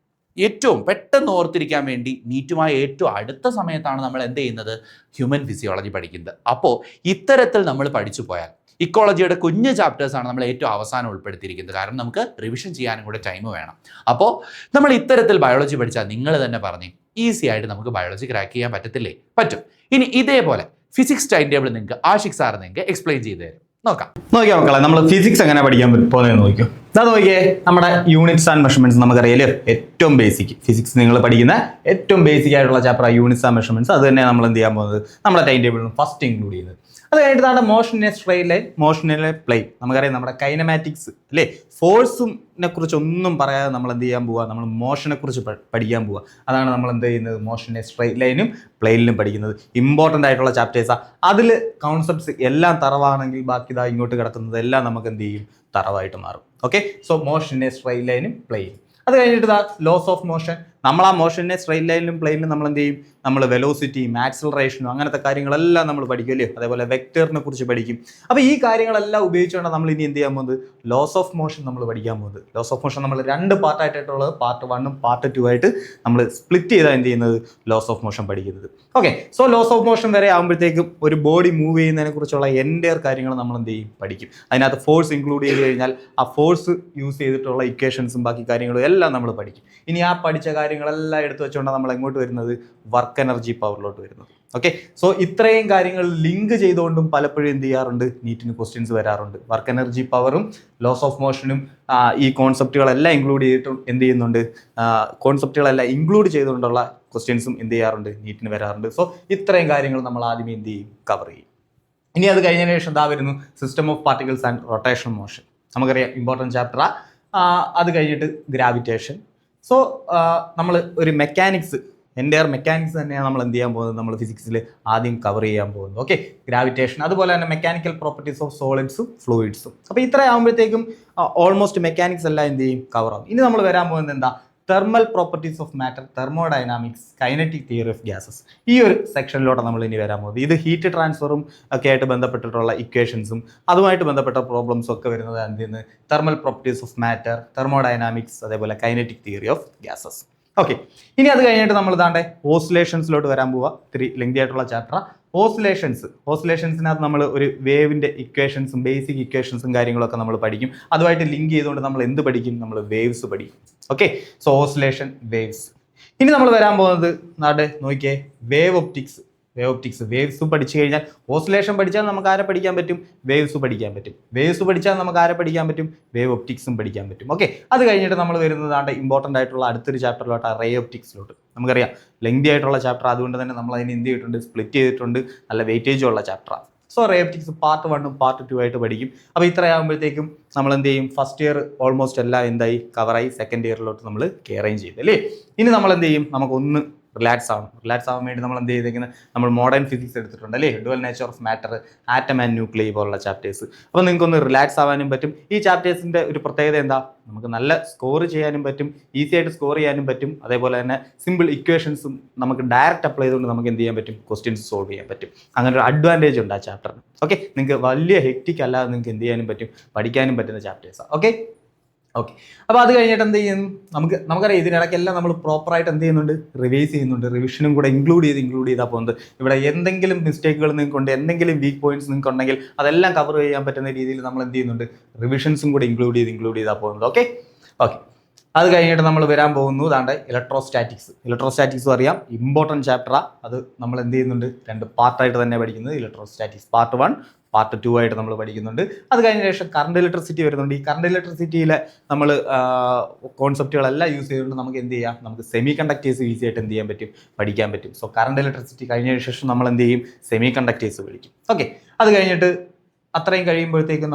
ഏറ്റവും പെട്ടെന്ന് ഓർത്തിരിക്കാൻ വേണ്ടി നീറ്റുമായി ഏറ്റവും അടുത്ത സമയത്താണ് നമ്മൾ എന്ത് ചെയ്യുന്നത്? ഹ്യൂമൻ ഫിസിയോളജി പഠിക്കുന്നത്. അപ്പോൾ ഇത്തരത്തിൽ നമ്മൾ പഠിച്ചു പോയാൽ ഇക്കോളജിയുടെ കുഞ്ഞ് ചാപ്റ്റേഴ്സാണ് നമ്മൾ ഏറ്റവും അവസാനം ഉൾപ്പെടുത്തിയിരിക്കുന്നത്. കാരണം നമുക്ക് റിവിഷൻ ചെയ്യാനും കൂടെ ടൈം വേണം. അപ്പോൾ നമ്മൾ ഇത്തരത്തിൽ ബയോളജി പഠിച്ചാൽ നിങ്ങൾ തന്നെ പറഞ്ഞു ഈസി ആയിട്ട് നമുക്ക് ബയോളജി ക്രാക്ക് ചെയ്യാൻ പറ്റത്തില്ലേ? പറ്റും. ഇനി ഇതേപോലെ ഫിസിക്സ് ടൈം ടേബിൾ നിങ്ങൾക്ക് ആഷിഖ് സാർ നിങ്ങൾക്ക് എക്സ്പ്ലെയിൻ ചെയ്ത് തരും. നോക്കിയാൽ മക്കളെ, നമ്മൾ ഫിസിക്സ് എങ്ങനെ പഠിക്കാൻ പോകുന്നത് നോക്കിയോ. അത് നോക്കിയേ, നമ്മുടെ യൂണിറ്റ്സ് ആൻഡ് മെഷർമെന്റ്സ് നമുക്കറിയാലോ, ഏറ്റവും ബേസിക് ഫിസിക്സ് നിങ്ങൾ പഠിക്കുന്ന ഏറ്റവും ബേസിക് ആയിട്ടുള്ള ചാപ്റ്റർ യൂണിറ്റ്സ് ആൻഡ് മെഷർമെന്റ്സ്. അത് തന്നെ നമ്മൾ എന്ത് ചെയ്യാൻ പോകുന്നത്, നമ്മുടെ ടൈം ടേബിളിൽ ഫസ്റ്റ് ഇൻക്ലൂഡ് ചെയ്യുന്നത്. അത് കഴിഞ്ഞിട്ട് നമ്മുടെ motion in a straight line, motion in a plane. നമുക്കറിയാം നമ്മുടെ കൈനമാറ്റിക്സ് അല്ലേ, ഫോഴ്സിനെ കുറിച്ച് ഒന്നും പറയാതെ നമ്മൾ എന്ത് ചെയ്യാൻ പോവുക, നമ്മൾ മോഷനെ കുറിച്ച് പഠിക്കാൻ പോവുക. അതാണ് നമ്മൾ എന്ത് ചെയ്യുന്നത്, മോഷൻ ഇൻ എ സ്ട്രെയിറ്റ് ലൈനും പ്ലെയിനിലും പഠിക്കുന്നത്. ഇമ്പോർട്ടൻ്റ് ആയിട്ടുള്ള ചാപ്റ്റേഴ്സാണ്. അതിൽ കോൺസെപ്റ്റ്സ് എല്ലാം തറവാണെങ്കിൽ ബാക്കി ഇതാ ഇങ്ങോട്ട് കിടക്കുന്നത് എല്ലാം നമുക്ക് എന്ത് ചെയ്യും, തറവായിട്ട് മാറും. Okay, so motion in a straight ലൈനും പ്ലെയിനും. അത് കഴിഞ്ഞിട്ട് ഇതാ ലോസ് ഓഫ് മോഷൻ. നമ്മൾ ആ മോഷനെ സ്ട്രെയിറ്റ് ലൈനിലും പ്ലെയിനിലും നമ്മൾ എന്ത് ചെയ്യും, നമ്മൾ വെലോസിറ്റിയും ആക്സിലറേഷനും അങ്ങനത്തെ കാര്യങ്ങളെല്ലാം നമ്മൾ പഠിക്കുമല്ലോ. അതേപോലെ വെക്ടറിനെ കുറിച്ച് പഠിക്കും. അപ്പോൾ ഈ കാര്യങ്ങളെല്ലാം ഉപയോഗിച്ചുകൊണ്ട് നമ്മൾ ഇനി എന്ത് ചെയ്യാൻ പോകുന്നത്, ലോസ് ഓഫ് മോഷൻ നമ്മൾ പഠിക്കാൻ പോകുന്നത്. ലോസ് ഓഫ് മോഷൻ നമ്മൾ 2 പാർട്ടായിട്ടുള്ളത്, പാർട്ട് 1 പാർട്ട് 2 ആയിട്ട് നമ്മൾ സ്പ്ലിറ്റ് ചെയ്താണ് എന്ത് ചെയ്യുന്നത്, ലോസ് ഓഫ് മോഷൻ പഠിക്കുന്നത്. Okay, so laws of motion വരെ ആകുമ്പോഴത്തേക്കും ഒരു ബോഡി മൂവ് ചെയ്യുന്നതിനെ കുറിച്ചുള്ള എൻ്റെയർ കാര്യങ്ങൾ നമ്മൾ എന്ത് ചെയ്യും, പഠിക്കും. അതിനകത്ത് ഫോഴ്സ് ഇൻക്ലൂഡ് ചെയ്ത് കഴിഞ്ഞാൽ ആ ഫോഴ്സ് യൂസ് ചെയ്തിട്ടുള്ള ഇക്വേഷൻസും ബാക്കി കാര്യങ്ങളും എല്ലാം നമ്മൾ പഠിക്കും. ഇനി ആ പഠിച്ച കാര്യങ്ങളെല്ലാം എടുത്തു വെച്ചുകൊണ്ടാണ് നമ്മൾ എങ്ങോട്ട് വരുന്നത്, വർക്ക് എനർജി പവറിലോട്ട് വരുന്നത്. ഓക്കെ, സോ ഇത്രയും കാര്യങ്ങൾ ലിങ്ക് ചെയ്തുകൊണ്ടും പലപ്പോഴും എന്ത് ചെയ്യാറുണ്ട്, നീറ്റിന് ക്വസ്റ്റ്യൻസ് വരാറുണ്ട്. വർക്ക് എനർജി പവറും ലോസ് ഓഫ് മോഷനും ഈ കോൺസെപ്റ്റുകളെല്ലാം ഇൻക്ലൂഡ് ചെയ്തിട്ടും എന്ത് ചെയ്യുന്നുണ്ട്, കോൺസെപ്റ്റുകളെല്ലാം ഇൻക്ലൂഡ് ചെയ്തുകൊണ്ടുള്ള ക്വസ്റ്റ്യൻസും എന്ത് ചെയ്യാറുണ്ട്, നീറ്റിന് വരാറുണ്ട്. സോ ഇത്രയും കാര്യങ്ങൾ നമ്മൾ ആദ്യമേ എന്ത് ചെയ്യും, കവർ ചെയ്യും. ഇനി അത് കഴിഞ്ഞതിന് ശേഷം എന്താ വരുന്നു, system of particles and rotation motion. നമുക്കറിയാം ഇമ്പോർട്ടൻറ്റ് ചാപ്റ്ററാ. അത് കഴിഞ്ഞിട്ട് ഗ്രാവിറ്റേഷൻ. സോ നമ്മൾ ഒരു മെക്കാനിക്സ്, എൻ്റെയർ മെക്കാനിക്സ് തന്നെയാണ് നമ്മൾ എന്ത് ചെയ്യാൻ പോകുന്നത്, നമ്മൾ ഫിസിക്സിൽ ആദ്യം കവർ ചെയ്യാൻ പോകുന്നത്. ഓക്കെ, ഗ്രാവിറ്റേഷൻ, അതുപോലെ തന്നെ മെക്കാനിക്കൽ പ്രോപ്പർട്ടീസ് ഓഫ് സോളിഡ്സും ഫ്ലൂയിഡ്സും. അപ്പോൾ ഇത്ര ആകുമ്പോഴത്തേക്കും ഓൾമോസ്റ്റ് മെക്കാനിക്സ് എല്ലാം എന്ത് ചെയ്യും, കവർ ആവും. ഇനി നമ്മൾ വരാൻ പോകുന്നത് എന്താ, thermal properties of matter, thermodynamics, kinetic theory of gases. ഈ ഒരു സെക്ഷനിലോട്ട് നമ്മൾ ഇനി വരാൻ പോകുന്നത്. ഇത് ഹീറ്റ് ട്രാൻസ്ഫറും ഒക്കെ ആയിട്ട് ബന്ധപ്പെട്ടിട്ടുള്ള ഇക്വേഷൻസും അതുമായിട്ട് ബന്ധപ്പെട്ട പ്രോബ്ലംസും ഒക്കെ വരുന്നത് എന്തെന്ന്, thermal properties of matter, thermodynamics, അതേപോലെ kinetic theory of gases. Okay, ഇനി അത് കഴിഞ്ഞിട്ട് നമ്മൾ ഇതാണ്ട് ഓസിലേഷൻസിലോട്ട് വരാൻ പോവുക. ഇത്തിരി ലെങ്തി ആയിട്ടുള്ള ചാപ്റ്റർ ഓസിലേഷൻസിനകത്ത് നമ്മൾ ഒരു വേവിൻ്റെ ഇക്വേഷൻസും ബേസിക് ഇക്വേഷൻസും കാര്യങ്ങളൊക്കെ നമ്മൾ പഠിക്കും. അതുമായിട്ട് ലിങ്ക് ചെയ്തുകൊണ്ട് നമ്മൾ എന്ത് പഠിക്കും, നമ്മൾ വേവ്സ് പഠിക്കും. Okay, so oscillation, waves. ഇനി നമ്മൾ വരാൻ പോകുന്നത് നോക്കിയേ, വേവ്സ് പഠിച്ചു കഴിഞ്ഞാൽ, ഓസിലേഷൻ പഠിച്ചാൽ നമുക്ക് ആരെ പഠിക്കാൻ പറ്റും, വേവ്സ് പഠിക്കാൻ പറ്റും. വേവ്സ് പഠിച്ചാൽ നമുക്ക് ആരെ പഠിക്കാൻ പറ്റും, വേവ് ഒപ്റ്റിക്സും പഠിക്കാൻ പറ്റും. ഓക്കെ, അത് കഴിഞ്ഞിട്ട് നമ്മൾ വരുന്നതാണ് ഇമ്പോർട്ടൻ്റ് ആയിട്ടുള്ള അടുത്തൊരു ചാപ്റ്ററിലോട്ട്, റേ ഒപ്റ്റിക്സിലോട്ട്. നമുക്കറിയാം ലെങ്തി ആയിട്ടുള്ള ചാപ്റ്റർ, അതുകൊണ്ട് തന്നെ നമ്മൾ അതിന് എന്ത് ചെയ്തിട്ടുണ്ട്, സ്പ്ലിറ്റ് ചെയ്തിട്ടുണ്ട്. നല്ല വെയിറ്റേജും ഉള്ള ചാപ്റ്ററാണ്. So ray optics part 1 part 2 ആയിട്ട് പഠിക്കും. അപ്പോൾ ഇത്രയാകുമ്പോഴത്തേക്കും നമ്മൾ എന്ത് ചെയ്യും, ഫസ്റ്റ് ഇയർ ഓൾമോസ്റ്റ് എല്ലാം എന്തായി, കവറായി. സെക്കൻഡ് ഇയറിലോട്ട് നമ്മൾ കെയറേഞ്ച് ചെയ്തു അല്ലേ. ഇനി നമ്മൾ എന്ത് ചെയ്യും, നമുക്കൊന്ന് റിലാക്സ് ആവാൻ വേണ്ടി നമ്മൾ എന്ത് ചെയ്തേക്കുന്നത്, നമ്മൾ മോഡേൺ ഫിസിക്സ് എടുത്തിട്ടുണ്ട് അല്ലേ, dual nature of matter, atom and nuclear പോലുള്ള ചാപ്റ്റേഴ്സ്. അപ്പോൾ നിങ്ങൾക്കൊന്ന് റിലാക്സ് ആവാനും പറ്റും. ഈ ചാപ്റ്റേഴ്സിൻ്റെ ഒരു പ്രത്യേകത എന്താ, നമുക്ക് നല്ല സ്കോർ ചെയ്യാനും പറ്റും, ഈസി ആയിട്ട് സ്കോർ ചെയ്യാനും പറ്റും. അതേപോലെ തന്നെ സിമ്പിൾ ഇക്വേഷൻസും നമുക്ക് ഡയറക്റ്റ് അപ്ലൈ ചെയ്തുകൊണ്ട് നമുക്ക് എന്ത് ചെയ്യാൻ പറ്റും, ക്വസ്റ്റ്യൻസ് സോൾവ് ചെയ്യാൻ പറ്റും. അങ്ങനെ ഒരു അഡ്വാൻറ്റേജ് ഉണ്ട് ആ ചാപ്റ്ററിന്. ഓക്കെ, നിങ്ങൾക്ക് വലിയ ഹെക്റ്റിക് അല്ലാതെ നിങ്ങൾക്ക് എന്ത് ചെയ്യാനും പറ്റും, പഠിക്കാനും പറ്റുന്ന ചാപ്റ്റേഴ്സാണ്. ഓക്കെ, അപ്പോൾ അത് കഴിഞ്ഞിട്ട് എന്ത് ചെയ്യും, നമുക്കറിയാം ഇതിനിടയ്ക്കെല്ലാം നമ്മൾ പ്രോപ്പറായിട്ട് എന്ത് ചെയ്യുന്നുണ്ട്, റിവൈസ് ചെയ്യുന്നുണ്ട്. റിവിഷനും കൂടെ ഇൻക്ലൂഡ് ചെയ്താൽ പോകുന്നത്. ഇവിടെ എന്തെങ്കിലും മിസ്റ്റേക്കുകൾ നിങ്ങൾക്കുണ്ട്, എന്തെങ്കിലും വീക്ക് പോയിന്റ്സ് നിങ്ങൾക്ക് ഉണ്ടെങ്കിൽ അതെല്ലാം കവർ ചെയ്യാൻ പറ്റുന്ന രീതിയിൽ നമ്മൾ എന്ത് ചെയ്യുന്നുണ്ട്, റിവിഷൻസും കൂടെ ഇൻക്ലൂഡ് ചെയ്താൽ പോകുന്നത്. ഓക്കെ, അത് കഴിഞ്ഞിട്ട് നമ്മൾ വരാൻ പോകുന്നു ഇലക്ട്രോസ്റ്റാറ്റിക്സും അറിയാം, ഇമ്പോർട്ടൻറ്റ് ചാപ്റ്ററാണ്. അത് നമ്മൾ എന്ത് ചെയ്യുന്നുണ്ട്, 2 പാർട്ടായിട്ട് തന്നെ പഠിക്കുന്നത്. ഇലക്ട്രോസ്റ്റാറ്റിക്സ് പാർട്ട് 1 പാർട്ട് 2 ആയിട്ട് നമ്മൾ പഠിക്കുന്നുണ്ട്. അത് കഴിഞ്ഞ ശേഷം കറണ്ട് ഇലക്ട്രിസിറ്റി വരുന്നുണ്ട്. ഈ കറണ്ട് ഇലക്ട്രിസിറ്റിയിലെ നമ്മൾ കോൺസെപ്റ്റുകളെല്ലാം യൂസ് ചെയ്തുകൊണ്ട് നമുക്ക് എന്ത് ചെയ്യാം, നമുക്ക് സെമി കണ്ടക്ടേഴ്സ് ഈസി ആയിട്ട് എന്ത് ചെയ്യാൻ പറ്റും, പഠിക്കാൻ പറ്റും. സോ കറണ്ട് ഇലക്ട്രിസിറ്റി കഴിഞ്ഞ ശേഷം നമ്മൾ എന്ത് ചെയ്യും, സെമി കണ്ടക്ടേഴ്സ് പഠിക്കും. ഓക്കെ, അത് കഴിഞ്ഞിട്ട് അത്രയും കഴിയുമ്പോഴത്തേക്കും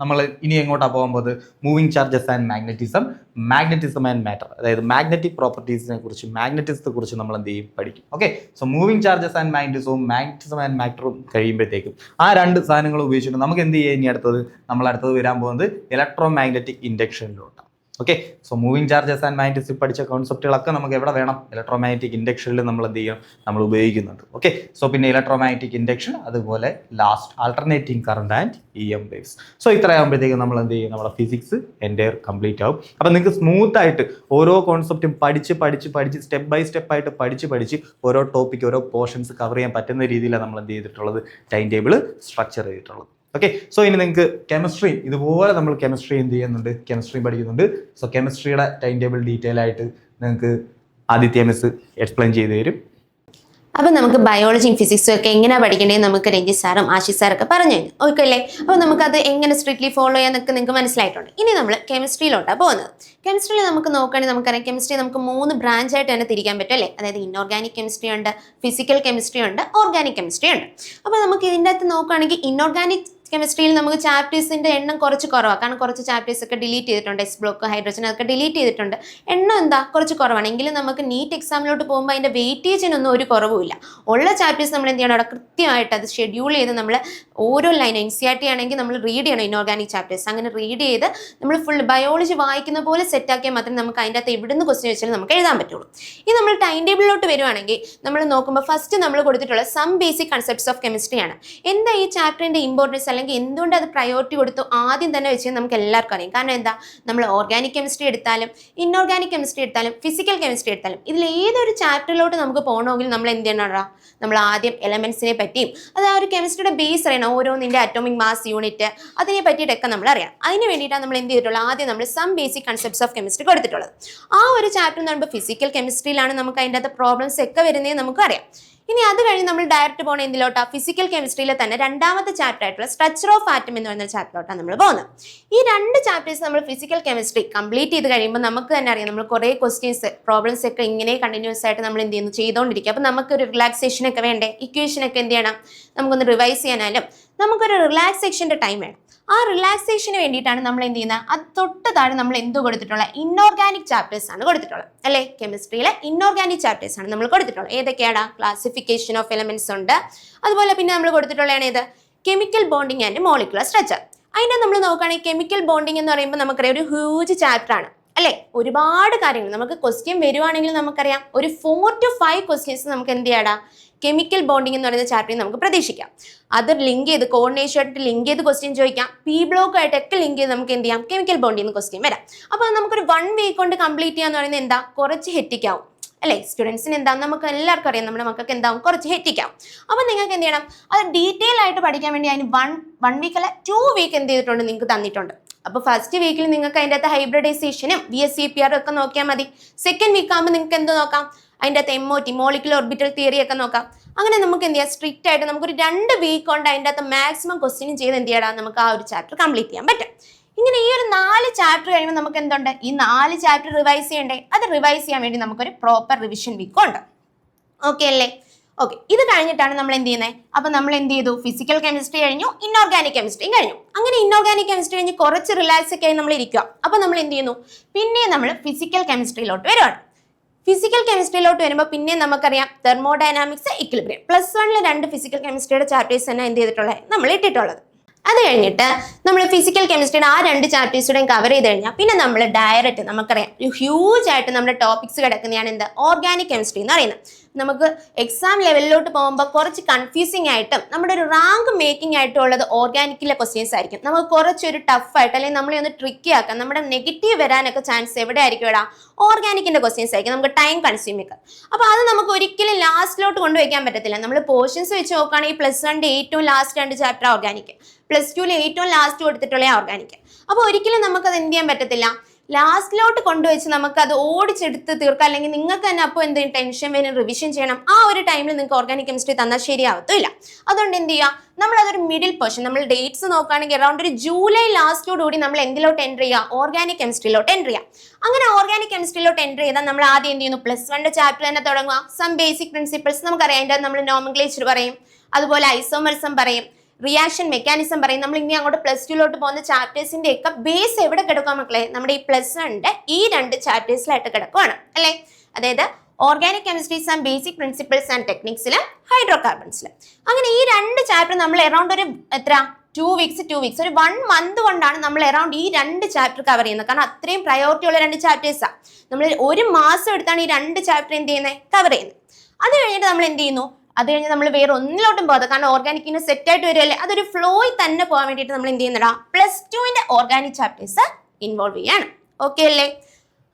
നമ്മൾ ഇനി എങ്ങോട്ടാണ് പോകാൻ പോകുന്നത്, moving charges and magnetism and matter. അതായത് മാഗ്നറ്റിക് പ്രോപ്പർട്ടീസിനെ കുറിച്ച്, മാഗ്നറ്റിസത്തെ കുറിച്ച് നമ്മൾ എന്ത് ചെയ്യും, പഠിക്കും. Okay, so moving charges and magnetism and മാറ്ററും കഴിയുമ്പോഴത്തേക്കും ആ 2 സാധനങ്ങൾ ഉപയോഗിച്ചിട്ട് നമുക്ക് എന്ത് ചെയ്യാം, ഇനി അടുത്തത് വരാൻ പോകുന്നത് ഇലക്ട്രോ മാഗ്നറ്റിക് ഇൻഡക്ഷനിലോട്ടാണ്. Okay, so moving charges and magnetism പഠിച്ച കോൺസെപ്റ്റുകളൊക്കെ നമുക്ക് എവിടെ വേണം, ഇലക്ട്രോ മാഗ്നറ്റിക് ഇൻഡക്ഷനിൽ നമ്മൾ എന്ത് ചെയ്യണം, നമ്മൾ ഉപയോഗിക്കുന്നുണ്ട്. ഓക്കെ, സോ പിന്നെ ഇലക്ട്രോ മാഗ്നറ്റിക് ഇൻഡക്ഷൻ, അതുപോലെ last alternating current and EM waves. So ഇത്രയാകുമ്പോഴത്തേക്കും നമ്മൾ എന്ത് ചെയ്യും, നമ്മുടെ ഫിസിക്സ് എൻ്റെയർ കംപ്ലീറ്റ് ആവും. അപ്പോൾ നിങ്ങൾക്ക് സ്മൂത്ത് ആയിട്ട് ഓരോ കോൺസെപ്റ്റും പഠിച്ച് സ്റ്റെപ്പ് ബൈ സ്റ്റെപ്പ് ആയിട്ട് പഠിച്ച് ഓരോ ടോപ്പിക്, ഓരോ പോർഷൻസ് കവർ ചെയ്യാൻ പറ്റുന്ന രീതിയിലാണ് നമ്മൾ എന്ത് ചെയ്തിട്ടുള്ളത്, ടൈം ടേബിൾ സ്ട്രക്ചർ ചെയ്തിട്ടുള്ളത്. ഓക്കെ. സോ ഇനി നിങ്ങൾക്ക് കെമിസ്ട്രി ഇതുപോലെ നമ്മൾ കെമിസ്ട്രി എന്ത് ചെയ്യുന്നുണ്ട്, കെമിസ്ട്രി പഠിക്കുന്നുണ്ട്. സോ കെമിസ്ട്രിയുടെ ടൈം ടേബിൾ ഡീറ്റെയിൽ ആയിട്ട് നിങ്ങൾക്ക് ആദിത്യ മിസ് എക്സ്പ്ലെയിൻ ചെയ്ത് തരും. അപ്പം നമുക്ക് ബയോളജിയും ഫിസിക്സും ഒക്കെ എങ്ങനെയാണ് പഠിക്കേണ്ടത് നമുക്ക് രഞ്ജിത്ത് സാറും ആശിഷ് സാറൊക്കെ പറഞ്ഞു തരും. ഓക്കെ അല്ലേ? അപ്പോൾ നമുക്കത് എങ്ങനെ സ്ട്രിക്ട്ലി ഫോളോ ചെയ്യാന്നൊക്കെ നിങ്ങൾക്ക് മനസ്സിലായിട്ടുണ്ട്. ഇനി നമ്മൾ കെമിസ്ട്രിയിലോട്ടാണ് പോകുന്നത്. കെമിസ്ട്രിയിൽ നമുക്ക് നോക്കുകയാണെങ്കിൽ നമുക്കറിയാം കെമിസ്ട്രി നമുക്ക് 3 ബ്രാഞ്ചായിട്ട് തന്നെ തിരിക്കാൻ പറ്റും അല്ലേ? അതായത് ഇൻഓർഗാനിക് കെമിസ്ട്രി ഉണ്ട്, ഫിസിക്കൽ കെമിസ്ട്രി ഉണ്ട്, ഓർഗാനിക് കെമിസ്ട്രി ഉണ്ട്. അപ്പോൾ നമുക്ക് ഇതിൻ്റെ അകത്ത് നോക്കുകയാണെങ്കിൽ ഇൻഓർഗാനിക് കെമിസ്ട്രിയിൽ നമുക്ക് ചാപ്റ്റേഴ്സിൻ്റെ എണ്ണം കുറച്ച് കുറവാണ്. കാരണം കുറച്ച് ചാപ്റ്റേഴ്സ് ഒക്കെ ഡിലീറ്റ് ചെയ്തിട്ടുണ്ട്. എസ് ബ്ലോക്ക്, ഹൈഡ്രജൻ അതൊക്കെ ഡിലീറ്റ് ചെയ്തിട്ടുണ്ട്. എണ്ണം എന്താ കുറച്ച് കുറവാണ്. എങ്കിലും നമുക്ക് നീറ്റ് എക്സാമിലോട്ട് പോകുമ്പോൾ അതിൻ്റെ വെയിറ്റേജിനൊന്നും ഒരു കുറവുമില്ല. ഉള്ള ചാപ്റ്റേഴ്സ് നമ്മൾ എന്ത് ചെയ്യണം, അവിടെ കൃത്യമായിട്ട് അത് ഷെഡ്യൂൾ ചെയ്ത് നമ്മൾ ഓരോ ലൈനും NCERT ആണെങ്കിൽ നമ്മൾ റീഡ് ചെയ്യണം ഇൻഓർഗാനിക് ചാപ്റ്റേഴ്സ്. അങ്ങനെ റീഡ് ചെയ്ത് നമ്മൾ ഫുൾ ബയോളജി വായിക്കുന്ന പോലെ സെറ്റാക്കിയാൽ മാത്രമേ നമുക്ക് അതിൻ്റെ അകത്ത് എവിടുന്ന് ക്വസ്റ്റ്യൻ വെച്ചാലും നമുക്ക് എഴുതാൻ പറ്റുള്ളൂ. ഈ നമ്മൾ ടൈം ടേബിളിലോട്ട് വരുവാണെങ്കിൽ നമ്മൾ നോക്കുമ്പോൾ ഫസ്റ്റ് നമ്മൾ കൊടുത്തിട്ടുള്ള some basic concepts of chemistry ആണ്. എന്താ ഈ ചാപ്റ്ററിൻ്റെ ഇമ്പോർട്ടൻസ് അല്ലെങ്കിൽ എന്തുകൊണ്ട് അത് പ്രയോറിറ്റി കൊടുത്തു ആദ്യം തന്നെ വെച്ച് നമുക്ക് എല്ലാവർക്കും അറിയാം. കാരണം എന്താ, നമ്മൾ ഓർഗാനിക് കെമിസ്ട്രി എടുത്താലും ഇൻഓർഗാനിക് കെമിസ്ട്രി എടുത്താലും ഫിസിക്കൽ കെമിസ്ട്രി എടുത്താലും ഇതിൽ ഏതൊരു ചാപ്റ്ററിലോട്ട് നമുക്ക് പോകണമെങ്കിൽ നമ്മൾ എന്ത് ചെയ്യണം, നമ്മൾ ആദ്യം എലമെന്റ്സിനെ പറ്റിയും അത് ആ ഒരു കെമിസ്ട്രിയുടെ ബേസ് അറിയണം. ഓരോന്നിൻ്റെ അറ്റോമിക് മാസ് യൂണിറ്റ് അതിനെ പറ്റിയിട്ടൊക്കെ നമ്മൾ അറിയാം. അതിന് വേണ്ടിയിട്ടാണ് നമ്മൾ എന്ത് ചെയ്തിട്ടുള്ളത്, ആദ്യം നമ്മൾ some basic concepts of chemistry കൊടുത്തിട്ടുള്ളത്. ആ ഒരു ചാപ്റ്റർ എന്ന് പറയുമ്പോൾ ഫിസിക്കൽ കെമിസ്ട്രിയിലാണ് നമുക്ക് അതിൻ്റെ അകത്ത് പ്രോബ്ലംസ് ഒക്കെ വരുന്നതെന്ന് നമുക്കറിയാം. ഇനി അത് കഴിഞ്ഞ് നമ്മൾ ഡയറക്റ്റ് പോകുന്ന എന്തിലോട്ടാ, ഫിസിക്കൽ കെമിസ്ട്രിയിലെ തന്നെ രണ്ടാമത്തെ ചാപ്റ്റർ ആയിട്ടുള്ള സ്ട്രക്ചർ ഓഫ് ആറ്റം എന്ന് പറയുന്ന ചാപ്റ്ററിലോട്ടാണ് നമ്മൾ പോകുന്നത്. ഈ 2 ചാപ്റ്റേഴ്സ് നമ്മൾ ഫിസിക്കൽ കെമിസ്ട്രി കംപ്ലീറ്റ് ചെയ്ത് കഴിയുമ്പോൾ നമുക്ക് തന്നെ അറിയാം നമ്മൾ കുറേ ക്വസ്റ്റ്യൻസ് പ്രോബ്ലംസ് ഒക്കെ ഇങ്ങനെ കണ്ടിന്യൂസ് ആയിട്ട് നമ്മൾ എന്ത് ചെയ്യുന്നു ചെയ്തുകൊണ്ടിരിക്കുക. അപ്പോൾ നമുക്കൊരു റിലാക്സേഷൻ ഒക്കെ വേണ്ടേ, ഇക്വേഷൻ ഒക്കെ എന്ത് ചെയ്യണം, നമുക്കൊന്ന് റിവൈസ് ചെയ്യാനായാലും നമുക്കൊരു റിലാക്സേഷൻ്റെ ടൈം വേണം. ആ റിലാക്സേഷന് വേണ്ടിയിട്ടാണ് നമ്മൾ എന്ത് ചെയ്യുന്നത്, അത് തൊട്ട് താഴെ നമ്മൾ എന്ത് കൊടുത്തിട്ടുള്ള ഇൻഓർഗാനിക് ചാപ്റ്റേഴ്സ് ആണ് കൊടുത്തിട്ടുള്ളത് അല്ലേ? കെമിസ്ട്രിയിലെ ഇൻഓർഗാനിക് ചാപ്റ്റേഴ്സ് ആണ് നമ്മൾ കൊടുത്തിട്ടുള്ളത്. ഏതൊക്കെയാണ്, ക്ലാസിഫിക്കേഷൻ ഓഫ് എലമെന്റ്സ് ഉണ്ട്, അതുപോലെ പിന്നെ നമ്മൾ കൊടുത്തിട്ടുള്ളതാണ് ഏത്, chemical bonding and molecular structure. അതിനെ നമ്മൾ നോക്കുകയാണെങ്കിൽ കെമിക്കൽ ബോണ്ടിങ് എന്ന് പറയുമ്പോൾ നമുക്കറിയാം ഒരു ഹ്യൂജ് ചാപ്റ്റർ ആണ് അല്ലേ? ഒരുപാട് കാര്യങ്ങൾ നമുക്ക് ക്വസ്റ്റ്യൻ വരുവാണെങ്കിൽ നമുക്കറിയാം ഒരു 4 to 5 ക്വസ്റ്റ്യൻസ് നമുക്ക് എന്ത് ചെയ്യാടാ കെമിക്കൽ ബോണ്ടിങ് എന്ന് പറയുന്ന ചാപ്റ്ററിൽ നമുക്ക് പ്രതീക്ഷിക്കാം. അത് ലിങ്ക് ചെയ്ത് കോർഡിനേഷനായിട്ട് ലിങ്ക് ചെയ്ത് ക്വസ്റ്റ്യൻ ചോദിക്കാം. പി ബ്ലോക്ക് ആയിട്ടൊക്കെ ലിങ്ക് ചെയ്ത് നമുക്ക് എന്ത് ചെയ്യാം, കെമിക്കൽ ബോണ്ടിൽ നിന്ന് ക്വസ്റ്റ്യൻ വരാം. അപ്പോൾ നമുക്കൊരു 1 വീക്ക് കൊണ്ട് കംപ്ലീറ്റ് ചെയ്യാന്ന് പറയുന്നത് എന്താ, കുറച്ച് ഹെറ്റിക് ആവും അല്ലേ? സ്റ്റുഡൻസിന് എന്താ, നമുക്ക് എല്ലാവർക്കും അറിയാം നമ്മുടെ മക്കൾക്ക് എന്താവും, കുറച്ച് ഹെറ്റിക് ആവും. അപ്പോൾ നിങ്ങൾക്ക് എന്ത് ചെയ്യണം, അത് ഡീറ്റെയിൽ ആയിട്ട് പഠിക്കാൻ വേണ്ടി അതിന് 1 വീക്ക് അല്ല 2 വീക്ക് എന്ത് ചെയ്തിട്ടുണ്ട്, നിങ്ങൾക്ക് തന്നിട്ടുണ്ട്. അപ്പോൾ ഫസ്റ്റ് വീക്കിൽ നിങ്ങൾക്ക് അതിൻ്റെ അകത്ത് ഹൈബ്രിഡൈസേഷനും VSEPR ഒക്കെ നോക്കിയാൽ മതി. സെക്കൻഡ് വീക്ക് ആകുമ്പോൾ നിങ്ങൾക്ക് എന്ത് നോക്കാം, അതിൻ്റെ അകത്ത് MOT മോളിക്കുലർ ഓർബിറ്റൽ തിയറി ഒക്കെ നോക്കാം. അങ്ങനെ നമുക്ക് എന്ത് ചെയ്യാം, സ്ട്രിക്റ്റ് ആയിട്ട് നമുക്കൊരു 2 വീക്ക് കൊണ്ട് അതിൻ്റെ അകത്ത് മാക്സിമം ക്വസ്റ്റ്യൻ ചെയ്ത് എന്ത് ചെയ്യണം, നമുക്ക് ആ ഒരു ചാപ്റ്റർ കംപ്ലീറ്റ് ചെയ്യാൻ പറ്റും. ഇങ്ങനെ ഈ ഒരു 4 ചാപ്റ്റർ കഴിയുമ്പോൾ നമുക്ക് എന്തുണ്ട്, ഈ 4 ചാപ്റ്റർ റിവൈസ് ചെയ്യണ്ടേ, അത് റിവൈസ് ചെയ്യാൻ വേണ്ടി നമുക്കൊരു പ്രോപ്പർ റിവിഷൻ വീക്ക് ഉണ്ട്. ഓക്കെ അല്ലേ? ഓക്കെ, ഇത് കഴിഞ്ഞിട്ടാണ് നമ്മൾ എന്ത് ചെയ്യുന്നത്. അപ്പം നമ്മൾ എന്ത് ചെയ്തു, ഫിസിക്കൽ കെമിസ്ട്രി കഴിഞ്ഞു, ഇൻഓർഗാനിക് കെമിസ്ട്രിയും കഴിഞ്ഞു. അങ്ങനെ ഇൻഓർഗാനിക് കെമിസ്ട്രി കഴിഞ്ഞ് കുറച്ച് റിലാക്സ് ഒക്കെ ആയി നമ്മൾ ഇരിക്കുക. അപ്പം നമ്മൾ എന്ത് ചെയ്യുന്നു, പിന്നെ നമ്മൾ ഫിസിക്കൽ കെമിസ്ട്രിയിലോട്ട് വരുവാണ്. ഫിസിക്കൽ കെമിസ്ട്രിയിലോട്ട് വരുമ്പോൾ പിന്നെ നമുക്കറിയാം തെർമോഡൈനാമിക്സ്, ഇക്വിലിബ്രിയം. +1 2 ഫിസിക്കൽ കെമിസ്ട്രിയുടെ ചാപ്റ്റേഴ്സ് തന്നെ എന്ത് ചെയ്തിട്ടുള്ളത്, നമ്മൾ ഇട്ടിട്ടുള്ളത്. അത് കഴിഞ്ഞിട്ട് നമ്മൾ ഫിസിക്കൽ കെമിസ്ട്രിയുടെ ആ 2 ചാപ്റ്റേഴ്സുടെയും കവർ ചെയ്ത് കഴിഞ്ഞാൽ പിന്നെ നമ്മൾ ഡയറക്റ്റ് നമുക്കറിയാം ഒരു ഹ്യൂജ് ആയിട്ട് നമ്മുടെ ടോപ്പിക്സ് കിടക്കുന്നതാണ് എന്ത്, ഓർഗാനിക് കെമിസ്ട്രി എന്ന് പറയുന്നത്. നമുക്ക് എക്സാം ലെവലിലോട്ട് പോകുമ്പോൾ കുറച്ച് കൺഫ്യൂസിങ് ആയിട്ടും നമ്മുടെ ഒരു റാങ്ക് മേക്കിംഗ് ആയിട്ടും ഉള്ളത് ഓർഗാനിക്കിലെ ക്വസ്റ്റ്യൻസ് ആയിരിക്കും. നമുക്ക് കുറച്ചൊരു ടഫായിട്ട് അല്ലെങ്കിൽ നമ്മളെ ഒന്ന് ട്രിക്കി ആക്കാം, നമ്മുടെ നെഗറ്റീവ് വരാനൊക്കെ ചാൻസ് എവിടെ ആയിരിക്കും, ഇവിടെ ഓർഗാനിക്കിന്റെ ക്വസ്റ്റ്യൻസ് ആയിരിക്കും, നമുക്ക് ടൈം കൺസ്യൂമിങ്. അപ്പോൾ അത് നമുക്ക് ഒരിക്കലും ലാസ്റ്റിലോട്ട് കൊണ്ടുവയ്ക്കാൻ പറ്റത്തില്ല. നമ്മൾ പോർഷൻസ് വെച്ച് നോക്കുകയാണെങ്കിൽ +1 ഏറ്റവും ലാസ്റ്റ് 2 ചാപ്റ്റർ ഓർഗാനിക്, +2 ഏറ്റവും ലാസ്റ്റ് കൊടുത്തിട്ടുള്ള ഓർഗാനിക്. അപ്പോൾ ഒരിക്കലും നമുക്കത് എന്ത് ചെയ്യാൻ പറ്റത്തില്ല, ലാസ്റ്റിലോട്ട് കൊണ്ടുവച്ച് നമുക്കത് ഓടിച്ചെടുത്ത് തീർക്കാം. അല്ലെങ്കിൽ നിങ്ങൾക്ക് തന്നെ അപ്പോൾ എന്തെങ്കിലും ടെൻഷൻ വരും, റിവിഷൻ ചെയ്യണം. ആ ഒരു ടൈമിൽ നിങ്ങൾക്ക് ഓർഗാനിക് കെമിസ്ട്രി തന്നാൽ ശരിയാവത്തില്ല. അതുകൊണ്ട് എന്ത് ചെയ്യുക, നമ്മളതൊരു മിഡിൽ പോർഷൻ, നമ്മൾ ഡേറ്റ്സ് നോക്കുകയാണെങ്കിൽ അറൗണ്ട് ഒരു ജൂലൈ ലാസ്റ്റോടുകൂടി നമ്മൾ എന്തിലോട്ട് എൻ്റർ ചെയ്യുക, ഓർഗാനിക് കെമിസ്ട്രിയിലോട്ട് എൻ്റർ ചെയ്യാം. അങ്ങനെ ഓർഗാനിക് കെമിസ്ട്രിയിലോട്ട് എൻ്റർ ചെയ്താൽ നമ്മൾ ആദ്യം എന്ത് ചെയ്യുന്നു, +1 ചാപ്റ്റർ തന്നെ തുടങ്ങുക. സം ബേസിക് പ്രിൻസിപ്പിൾസ് നമുക്കറിയാം, അതിൻ്റെ നമ്മൾ നോമൻക്ലേച്ചർ പറയും, അതുപോലെ ഐസോമറിസം പറയും, റിയാക്ഷൻ മെക്കാനിസം പറയും. നമ്മൾ ഇനി അങ്ങോട്ട് +2ലോട്ട് പോകുന്ന ചാപ്റ്റേഴ്സിന്റെ ഒക്കെ ബേസ് എവിടെ കിടക്കുക മക്കളെ, നമ്മുടെ ഈ +1 ഈ 2 ചാപ്റ്റേഴ്സിലായിട്ട് കിടക്കുവാണ് അല്ലേ? അതായത് organic chemistry some basic principles and ടെക്നിക്സിലും ഹൈഡ്രോ കാർബൺസിലും. അങ്ങനെ ഈ 2 ചാപ്റ്റർ നമ്മൾ അറൗണ്ട് ഒരു 2 വീക്സ് ഒരു 1 മന്ത് കൊണ്ടാണ് നമ്മൾ അറൗണ്ട് ഈ 2 ചാപ്റ്റർ കവർ ചെയ്യുന്നത്. കാരണം അത്രയും പ്രയോറിറ്റി ഉള്ള 2 ചാപ്റ്റേഴ്സാണ്. നമ്മൾ 1 മാസം എടുത്താണ് ഈ 2 ചാപ്റ്റർ എന്ത് ചെയ്യുന്നത്, കവർ ചെയ്യുന്നത്. അത് കഴിഞ്ഞിട്ട് നമ്മൾ എന്ത് ചെയ്യുന്നു, അത് കഴിഞ്ഞ് നമ്മൾ വേറെ ഒന്നിലോട്ടും പോകാതെ, കാരണം ഓർഗാനിക്കിന് സെറ്റ് ആയിട്ട് വരുമല്ലേ, അതൊരു ഫ്ലോയിൽ തന്നെ പോകാൻ വേണ്ടിയിട്ട് നമ്മൾ എന്ത് ചെയ്യുന്നടാ, +2 ഓർഗാനിക് ചാപ്റ്റേഴ്സ് ഇൻവോൾവ് ചെയ്യാണ്. ഓക്കെ അല്ലേ?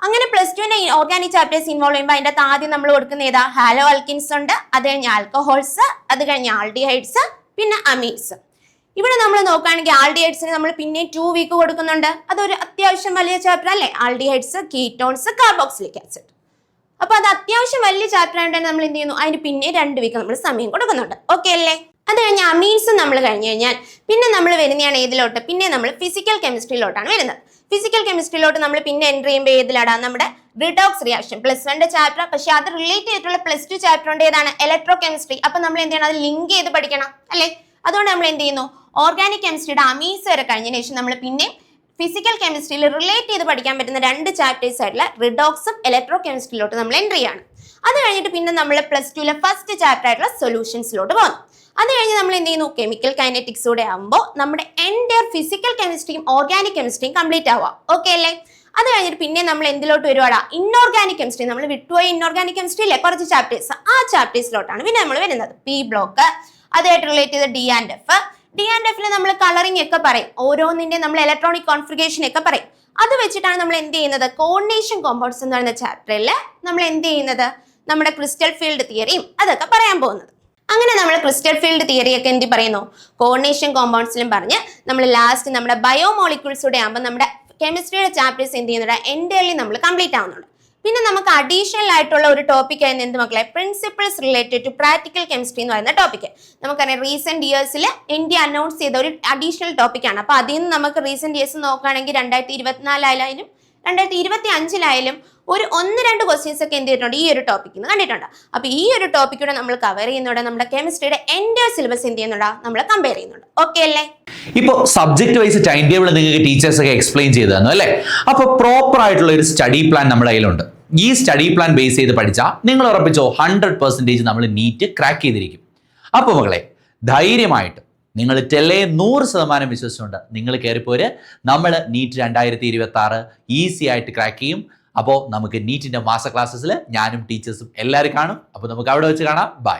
അങ്ങനെ +2 ഓർഗാനിക് ചാപ്റ്റേഴ്സ് ഇൻവോൾവ് ചെയ്യുമ്പോൾ അതിൻ്റെ അകത്ത് ആദ്യം നമ്മൾ കൊടുക്കുന്ന ഏതാ, ഹാലോ ആൽക്കിൻസ് ഉണ്ട്, അത് കഴിഞ്ഞ് ആൽക്കഹോൾസ്, അത് കഴിഞ്ഞ് ആൾഡിഹൈഡ്സ്, പിന്നെ അമീഡ്സ്. ഇവിടെ നമ്മൾ നോക്കുകയാണെങ്കിൽ ആൽഡിഹൈഡ്സിന് നമ്മൾ പിന്നെ 2 വീക്ക് കൊടുക്കുന്നുണ്ട്. അതൊരു അത്യാവശ്യം വലിയ ചാപ്റ്റർ അല്ലേ? Aldehydes, ketones, carboxylic acid. അപ്പൊ അത് അത്യാവശ്യം വലിയ ചാപ്റ്റർ ആയതുകൊണ്ട് നമ്മൾ എന്ത് ചെയ്യുന്നു, അതിന് പിന്നെ 2 വീക്ക് നമ്മൾ സമയം കൊടുക്കുന്നുണ്ട്. ഓക്കെ അല്ലേ? അത് കഴിഞ്ഞ് അമീൻസ് നമ്മൾ കഴിഞ്ഞു കഴിഞ്ഞാൽ പിന്നെ നമ്മൾ വരുന്നതാണ് ഏതിലോട്ട്? പിന്നെ നമ്മൾ ഫിസിക്കൽ കെമിസ്ട്രിയിലോട്ടാണ് വരുന്നത്. ഫിസിക്കൽ കെമിസ്ട്രിയിലോട്ട് നമ്മൾ പിന്നെ എൻട്രി ചെയ്യുമ്പോൾ ഏതിലാടാ? നമ്മുടെ റിഡോക്സ് റിയാക്ഷൻ +1 ചാപ്റ്റർ. പക്ഷെ അത് റിലേറ്റ് ചെയ്തിട്ടുള്ള +2 ചാപ്റ്റർ ഉണ്ട്. ഏതാണ്? Electro chemistry. അപ്പൊ നമ്മൾ എന്ത് ചെയ്യണം? അത് ലിങ്ക് ചെയ്ത് പഠിക്കണം അല്ലേ? അതുകൊണ്ട് നമ്മൾ എന്ത് ചെയ്യുന്നു, ഓർഗാനിക് കെമിസ്ട്രിയുടെ അമീൻസ് വരെ കഴിഞ്ഞതിന് ശേഷം നമ്മൾ പിന്നെ ഫിസിക്കൽ കെമിസ്ട്രിയിൽ റിലേറ്റ് ചെയ്ത് പഠിക്കാൻ പറ്റുന്ന 2 ചാപ്റ്റേഴ്സ് ആയിട്ടുള്ള റിഡോക്സും ഇലക്ട്രോ കെമിസ്ട്രിയിലോട്ട് നമ്മൾ എൻട്രി ചെയ്യാണ്. അത് കഴിഞ്ഞിട്ട് പിന്നെ നമ്മൾ +2 ഫസ്റ്റ് ചാപ്റ്റർ ആയിട്ടുള്ള സൊല്യൂഷൻസിലോട്ട് പോകുന്നു. അത് കഴിഞ്ഞ് നമ്മൾ എന്ത് ചെയ്യുന്നു, കെമിക്കൽ കൈനറ്റിക്സൂടെ ആകുമ്പോൾ നമ്മുടെ എൻറ്റയർ ഫിസിക്കൽ കെമിസ്ട്രിയും ഓർഗാനിക് കെമിസ്ട്രിയും കംപ്ലീറ്റ് ആവുക. ഓക്കെ അല്ലേ? അത് കഴിഞ്ഞിട്ട് പിന്നെ നമ്മൾ എന്തിലോട്ട് വരുവാടാ? Inorganic chemistry. നമ്മൾ വിട്ടുപോയ ഇൻഓർഗാനിക് കെമിസ്ട്രി ഇല്ലേ, കുറച്ച് ചാപ്റ്റേഴ്സ്, ആ ചാപ്റ്റേഴ്സിലോട്ടാണ് പിന്നെ നമ്മൾ വരുന്നത്. പി ബ്ലോക്ക്, അതായിട്ട് റിലേറ്റ് ചെയ്ത D&F. D&Fൽ നമ്മൾ കളറിംഗ് ഒക്കെ പറയും, ഓരോന്നിന്റെ നമ്മൾ ഇലക്ട്രോണിക് കോൺഫിഗറേഷൻ ഒക്കെ പറയും. അത് വെച്ചിട്ടാണ് നമ്മൾ എന്ത് ചെയ്യുന്നത്, കോർഡിനേഷൻ കോമ്പൗണ്ട്സ് എന്ന് പറയുന്ന ചാപ്റ്ററിൽ നമ്മൾ എന്ത് ചെയ്യുന്നത്, നമ്മുടെ ക്രിസ്റ്റൽ ഫീൽഡ് തിയറിയും അതൊക്കെ പറയാൻ പോകുന്നത്. അങ്ങനെ നമ്മൾ ക്രിസ്റ്റൽ ഫീൽഡ് തിയറി ഒക്കെ എന്ത് പറയുന്നു, കോർഡിനേഷൻ കോമ്പൗണ്ട്സിലും പറഞ്ഞ് നമ്മൾ ലാസ്റ്റ് നമ്മുടെ ബയോമോളിക്യൂൾസൂടെ ആകുമ്പോൾ നമ്മുടെ കെമിസ്ട്രിയുടെ ചാപ്റ്റേഴ്സ് എന്ത് ചെയ്യുന്നുണ്ട്, എൻറ്റയർലി നമ്മൾ കംപ്ലീറ്റ് ആവുന്നുണ്ട്. പിന്നെ നമുക്ക് അഡീഷണൽ ആയിട്ടുള്ള ഒരു ടോപ്പിക് ആയിരുന്നു എന്ത് മക്കളെ, principles related to practical chemistry എന്ന് പറയുന്ന ടോപ്പിക്. നമുക്കറിയാം റീസെന്റ് ഇയേഴ്സിൽ ഇന്ത്യ അനൗൺസ് ചെയ്ത ഒരു അഡീഷണൽ ടോപ്പിക്കാണ്. അപ്പോൾ അതിൽ നിന്ന് നമുക്ക് റീസെന്റ് ഇയേഴ്സ് നോക്കുകയാണെങ്കിൽ 2024 2025 ഒരു 1-2 ക്വസ്റ്റ്യൻസ് ഒക്കെ എന്ത് ചെയ്തിട്ടുണ്ട്, ഈ ഒരു ടോപ്പിക്കിൽ നിന്ന് കണ്ടിട്ടുണ്ട്. അപ്പോൾ ഈ ഒരു ടോപ്പിക്കൂടെ നമ്മൾ കവർ ചെയ്യുന്നുണ്ട്, നമ്മുടെ കെമിസ്ട്രിയുടെ എൻ്റെ സിലബസ് എന്ത് ചെയ്യുന്നുണ്ടോ നമ്മൾ കമ്പയർ ചെയ്യുന്നുണ്ട്. ഓക്കെ അല്ലേ? ഇപ്പോൾ സബ്ജക്ട് വൈസ് ടൈം ടേബിൾ നിങ്ങൾക്ക് ടീച്ചേഴ്സ് ഒക്കെ എക്സ്പ്ലെയിൻ ചെയ്തു തന്നു അല്ലേ? അപ്പോൾ പ്രോപ്പർ ആയിട്ടുള്ള ഒരു സ്റ്റഡി പ്ലാൻ നമ്മുടെ കയ്യിലുണ്ട്. ഈ സ്റ്റഡി പ്ലാൻ ബേസ് ചെയ്ത് പഠിച്ചാൽ നിങ്ങൾ ഉറപ്പിച്ചോ 100% നമ്മൾ നീറ്റ് ക്രാക്ക് ചെയ്തിരിക്കും. അപ്പോൾ മക്കളെ ധൈര്യമായിട്ട് നിങ്ങൾ 100% വിശ്വസിച്ചുകൊണ്ട് നിങ്ങൾ കയറിപ്പോര്. നമ്മൾ നീറ്റ് 2026 ഈസി ആയിട്ട് ക്രാക്ക് ചെയ്യും. അപ്പോൾ നമുക്ക് നീറ്റിൻ്റെ മാസ്റ്റർ ക്ലാസ്സസിൽ ഞാനും ടീച്ചേഴ്സും എല്ലാവരും കാണും. അപ്പോൾ നമുക്ക് അവിടെ വെച്ച് കാണാം. ബൈ.